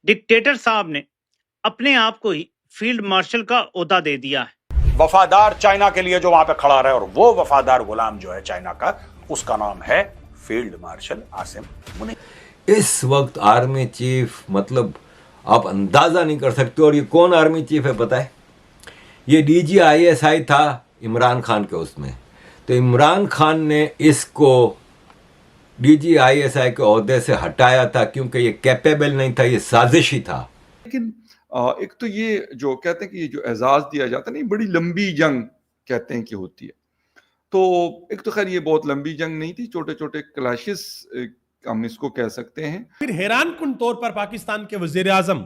Dictator साहब ने अपने आप को ही फील्ड मार्शल का ओहदा दे दिया है। वफादार चाइना के लिए जो वहां पे खड़ा रहे और वो वफादार गुलाम जो है चाइना का, उसका नाम है फील्ड मार्शल आसिम मुनीर। इस वक्त आर्मी चीफ मतलब आप अंदाजा नहीं कर सकते। और ये कौन आर्मी चीफ है पता है? ये डीजी आईएसआई था इमरान खान के उसमें। तो इमरान खान ने इसको डीजी आईएसआई के ओहदे से हटाया था क्योंकि ये कैपेबल नहीं था, ये साजिशी था। लेकिन एक तो ये जो कहते हैं कि ये जो एजाज दिया जाता है ना, बड़ी लंबी जंग कहते हैं कि होती है। तो एक तो खैर ये बहुत लंबी जंग नहीं थी, छोटे छोटे क्लैशेस हम इसको कह सकते हैं। फिर हैरानकुन तौर पर पाकिस्तान के वजीर आजम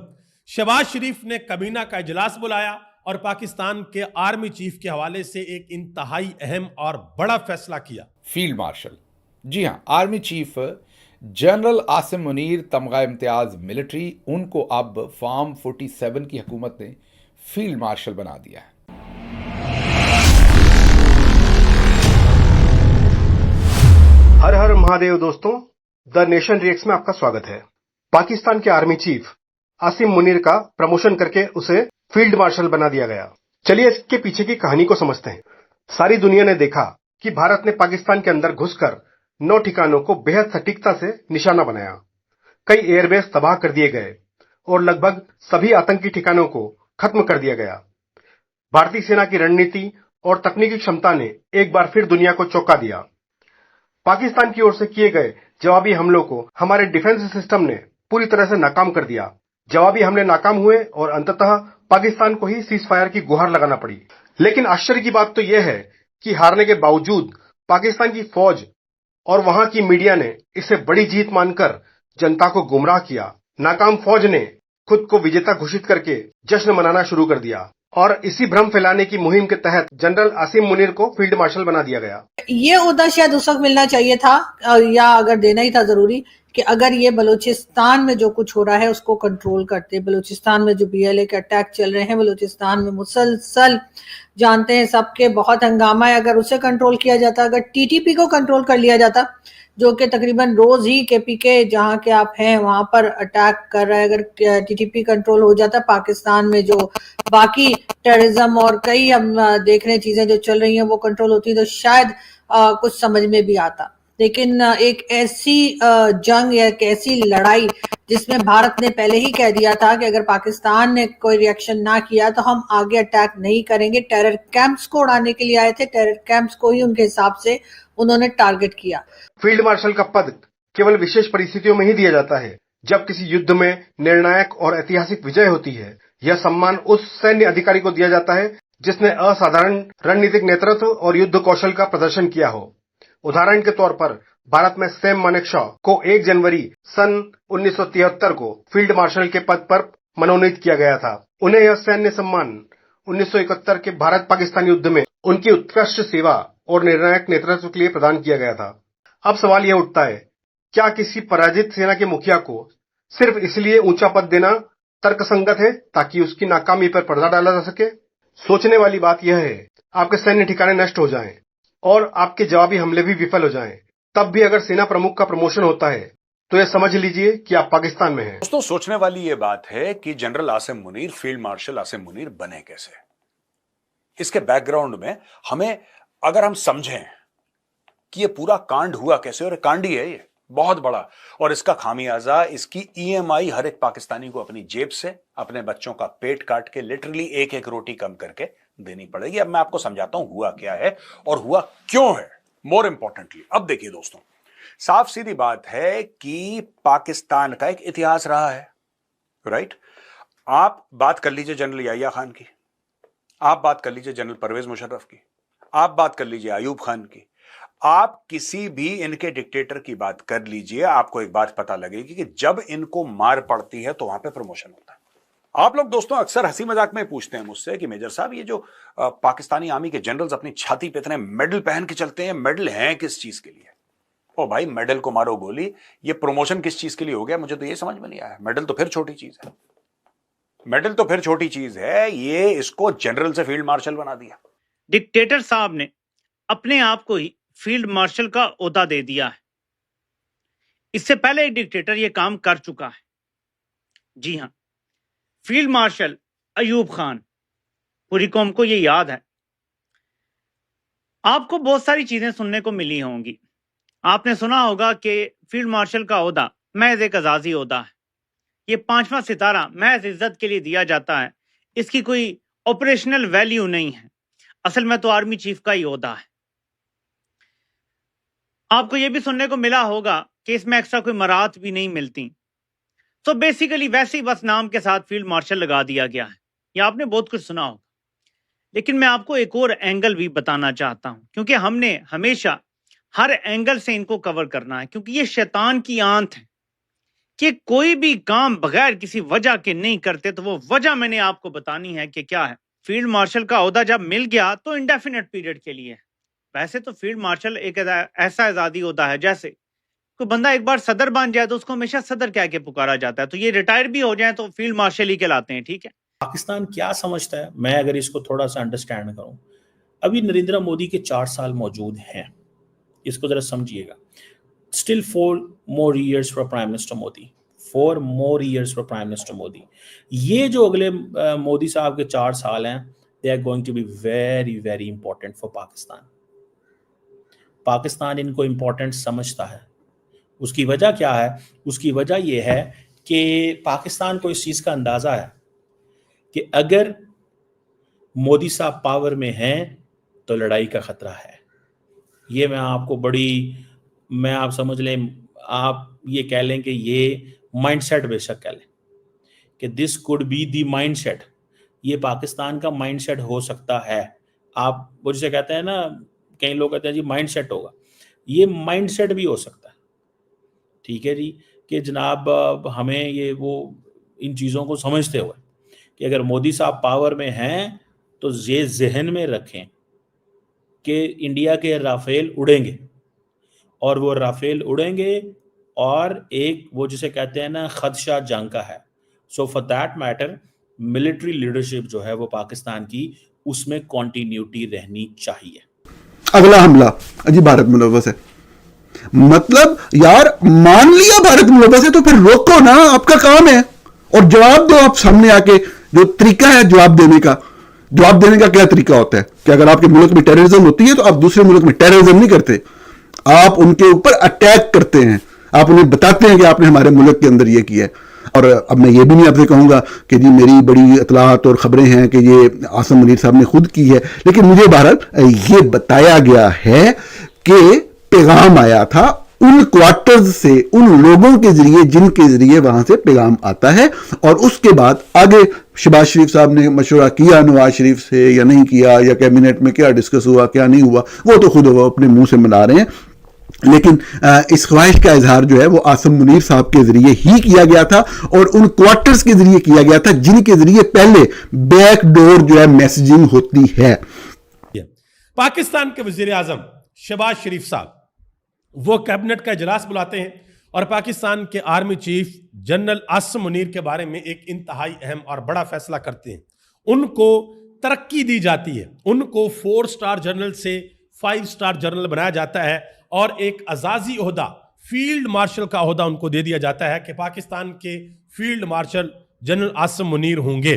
शहबाज शरीफ ने कबीना का इजलास बुलाया और पाकिस्तान के आर्मी चीफ के हवाले से एक इंतहाई अहम और बड़ा फैसला किया। फील्ड मार्शल, जी हाँ, army chief general Asim Munir तमगा इम्तियाज मिलिट्री, उनको अब फॉर्म 47 की हुकूमत ने फील्ड मार्शल बना दिया है। हर हर महादेव दोस्तों, द नेशन रिएक्ट्स में आपका स्वागत है। पाकिस्तान के आर्मी चीफ आसिम मुनीर का प्रमोशन करके उसे फील्ड मार्शल बना दिया गया। चलिए इसके पीछे की कहानी को समझते हैं। सारी दुनिया ने देखा कि भारत ने पाकिस्तान के अंदर घुसकर 9 ठिकानों को बेहद सटीकता से निशाना बनाया। कई एयरबेस तबाह कर दिए गए और लगभग सभी आतंकी ठिकानों को खत्म कर दिया गया। भारतीय सेना की रणनीति और तकनीकी क्षमता ने एक बार फिर दुनिया को चौंका दिया। पाकिस्तान की ओर से किए गए जवाबी हमलों को हमारे डिफेंस सिस्टम ने पूरी तरह से नाकाम कर दिया। जवाबी हमले नाकाम हुए और अंततः पाकिस्तान को ही सीज फायर की गुहार लगाना पड़ी। लेकिन आश्चर्य की बात तो यह है कि हारने के बावजूद पाकिस्तान की फौज और वहां की मीडिया ने इसे बड़ी जीत मानकर जनता को गुमराह किया। नाकाम फौज ने खुद को विजेता घोषित करके जश्न मनाना शुरू कर दिया और इसी भ्रम फैलाने की मुहिम के तहत जनरल आसिम मुनीर को फील्ड मार्शल बना दिया गया। ये ओहदा शायद उस वक्त मिलना चाहिए था, या अगर देना ही था जरूरी, कि अगर ये बलूचिस्तान में जो कुछ हो रहा है उसको कंट्रोल करते। बलूचिस्तान में जो बीएलए के अटैक चल रहे हैं, बलूचिस्तान में मुसलसल जानते हैं सबके बहुत हंगामा है, अगर उसे कंट्रोल किया जाता, अगर टीटीपी को कंट्रोल कर लिया जाता, जो कि तकरीबन रोज ही केपीके जहां के आप हैं वहां पर अटैक कर रहा है, अगर टीटीपी कंट्रोल हो जाता, पाकिस्तान में जो बाकी टेररिज्म और कई हम देख रहे हैं चीजें जो चल रही हैं वो कंट्रोल होती, तो शायद कुछ समझ में भी आता। लेकिन एक ऐसी जंग या एक ऐसी लड़ाई जिसमें भारत ने पहले ही कह दिया था कि अगर पाकिस्तान ने कोई रिएक्शन ना किया तो हम आगे अटैक नहीं करेंगे। टेरर कैंप्स को उड़ाने के लिए आए थे, टेरर कैंप्स को ही उनके हिसाब से उन्होंने टारगेट किया। फील्ड मार्शल का पद केवल विशेष परिस्थितियों में ही दिया जाता है, जब किसी युद्ध में निर्णायक और ऐतिहासिक विजय होती है। यह सम्मान उस सैन्य अधिकारी को दिया जाता है जिसने असाधारण रणनीतिक नेतृत्व और युद्ध कौशल का प्रदर्शन किया हो। उदाहरण के तौर पर भारत में सैम मानेकशॉ को 1 जनवरी सन 1973 को फील्ड मार्शल के पद पर मनोनीत किया गया था। उन्हें यह सैन्य सम्मान 1971 के भारत पाकिस्तान युद्ध में उनकी उत्कृष्ट सेवा और निर्णायक नेतृत्व के लिए प्रदान किया गया था। अब सवाल यह उठता है, क्या किसी पराजित सेना के मुखिया को सिर्फ इसलिए ऊंचा पद देना तर्कसंगत है ताकि उसकी नाकामी पर पर्दा डाला जा सके? सोचने वाली बात यह है, आपके सैन्य ठिकाने नष्ट हो जाएं और आपके जवाबी हमले भी विफल हो जाएं, तब भी अगर सेना प्रमुख का प्रमोशन होता है तो यह समझ लीजिए कि आप पाकिस्तान में हैं। दोस्तों, सोचने वाली यह बात है कि general Asim Munir, field marshal Asim Munir बने कैसे। इसके बैकग्राउंड में हमें अगर हम समझें कि यह पूरा कांड हुआ कैसे, और कांड ही है ये बहुत बड़ा, और इसका खामियाजा इसकी ईएमआई हर एक पाकिस्तानी को अपनी जेब से, अपने बच्चों का पेट काट के, लिटरली एक एक रोटी कम करके देनी पड़ेगी। अब मैं आपको समझाता हूं हुआ क्या है और हुआ क्यों है, मोर इंपॉर्टेंटली। अब देखिए दोस्तों, साफ सीधी बात है कि पाकिस्तान का एक इतिहास रहा है, राइट। आप बात कर लीजिए जनरल याहिया खान की, आप बात कर लीजिए जनरल परवेज मुशर्रफ की, आप बात कर लीजिए अयूब खान की, आप किसी भी इनके डिक्टेटर की बात कर लीजिए, आपको एक बात पता लगेगी कि जब इनको मार पड़ती है तो वहां पे प्रमोशन होता है। आप लोग दोस्तों अक्सर हंसी मजाक में पूछते हैं मुझसे कि मेजर साहब, ये जो पाकिस्तानी आर्मी के जनरल्स अपनी छाती पे इतने मेडल पहन के चलते हैं, मेडल हैं किस चीज के लिए? ओ भाई, मेडल को मारो गोली, ये प्रमोशन किस चीज के लिए हो गया? मुझे तो ये समझ में नहीं आया। मेडल तो फिर छोटी चीज है, मेडल तो फिर छोटी चीज है, ये इसको जनरल से फील्ड मार्शल बना दिया। डिक्टेटर साहब ने अपने आप को ही फील्ड मार्शल का ओहदा दे दिया है। इससे पहले एक डिक्टेटर यह काम कर चुका है। जी हाँ, फील्ड मार्शल अयूब खान। पूरी कौम को ये याद है। आपको बहुत सारी चीजें सुनने को मिली होंगी। आपने सुना होगा कि फील्ड मार्शल का ओहदा महज एक अजाजी ओहदा है। ये 5वां सितारा महज इज्जत के लिए दिया जाता है। इसकी कोई ऑपरेशनल वैल्यू नहीं है। असल में तो आर्मी चीफ का ही ओहदा है। आपको ये भी सुनने को मिला होगा कि इसमें एक्स्ट्रा कोई मराहत भी नहीं मिलती। तो बेसिकली वैसे ही बस नाम के साथ फील्ड मार्शल लगा दिया गया है। ये आपने बहुत कुछ सुना होगा। लेकिन मैं आपको एक और एंगल भी बताना चाहता हूं, क्योंकि हमने हमेशा हर एंगल से इनको कवर करना है, क्योंकि ये शैतान की आंत है कि कोई भी काम बगैर किसी वजह के नहीं करते। तो वो वजह मैंने आपको बतानी है कि क्या है। फील्ड मार्शल का ओहदा जब मिल गया तो इंडेफिनेट पीरियड के लिए है। वैसे तो फील्ड मार्शल एक ऐसा आजादी होता है जैसे कोई बंदा एक बार सदर बन जाए तो उसको हमेशा सदर कह के पुकारा जाता है। तो ये रिटायर भी हो जाए तो फील्ड मार्शल ही कहलाते हैं। ठीक है, पाकिस्तान क्या समझता है, मैं अगर इसको थोड़ा सा अंडरस्टैंड करूं, अभी नरेंद्र मोदी के 4 साल मौजूद हैं, इसको जरा समझिएगा। Still 4 more years for prime minister Modi, 4 more years for prime minister Modi. ये जो अगले मोदी साहब के 4 साल हैं, they are going to be very very important for Pakistan. Pakistan इनको इंपॉर्टेंट समझता है। उसकी वजह क्या है? उसकी वजह यह है कि पाकिस्तान को इस चीज़ का अंदाज़ा है कि अगर मोदी साहब पावर में हैं तो लड़ाई का खतरा है। ये मैं आप समझ लें, आप ये कह लें कि ये माइंडसेट बेशक कह लें कि this could be the mindset. ये पाकिस्तान का माइंडसेट हो सकता है। आप वो जिसे कहते हैं ना, कई लोग कहते हैं जी माइंडसेट होगा, ये माइंडसेट भी हो सकता है। ठीक है जी, कि जनाब हमें ये वो इन चीज़ों को समझते हुए कि अगर मोदी साहब पावर में हैं तो ये जहन में रखें कि इंडिया के राफेल उड़ेंगे, और वो राफेल उड़ेंगे और एक वो जिसे कहते हैं ना खदशा जंग का है। So for that matter military leadership जो है वो पाकिस्तान की, उसमें कॉन्टिन्यूटी रहनी चाहिए। अगला हमला अजी भारत मुलव्वस है। मतलब यार मान लिया भारत मुलव्वस है तो फिर रोको ना, आपका काम है, और जवाब दो। आप सामने आके जो तरीका है जवाब देने का क्या तरीका होता है कि अगर आपके मुल्क में टेररिज्म होती है तो आप दूसरे मुल्क में टेररिज्म नहीं करते, आप उनके ऊपर अटैक करते हैं। आप उन्हें बताते हैं कि आपने हमारे मुल्क के अंदर ये किया है। और अब मैं ये भी नहीं आपसे कहूंगा कि जी मेरी बड़ी इतलात और खबरें हैं कि ये आसिम मुनीर साहब ने खुद की है, लेकिन मुझे बहरहाल ये बताया गया है कि पैगाम आया था उन क्वार्टर्स से, उन लोगों के जरिए जिनके जरिए वहां से पैगाम आता है। और उसके बाद आगे शहबाज शरीफ साहब ने मशवरा किया नवाज शरीफ से या नहीं किया, या कैबिनेट में क्या डिस्कस हुआ क्या नहीं हुआ, वो तो खुद वो अपने मुंह से मना रहे हैं। लेकिन इस ख्वाहिश का इजहार जो है वो आसिम मुनीर साहब के जरिए ही किया गया था, और उन क्वार्टर्स के जरिए किया गया था जिनके जरिए पहले बैकडोर जो है मैसेजिंग होती है। पाकिस्तान के वजीर आजम शहबाज शरीफ साहब वो कैबिनेट का इजलास बुलाते हैं और पाकिस्तान के army chief general Asim Munir के बारे में एक इंतहाई अहम और बड़ा फैसला करते हैं। उनको तरक्की दी जाती है, उनको 4 स्टार जनरल से 5 स्टार जनरल बनाया जाता है, और एक अजाजी ओहदा फील्ड मार्शल का ओहदा उनको दे दिया जाता है कि पाकिस्तान के field marshal general Asim Munir होंगे।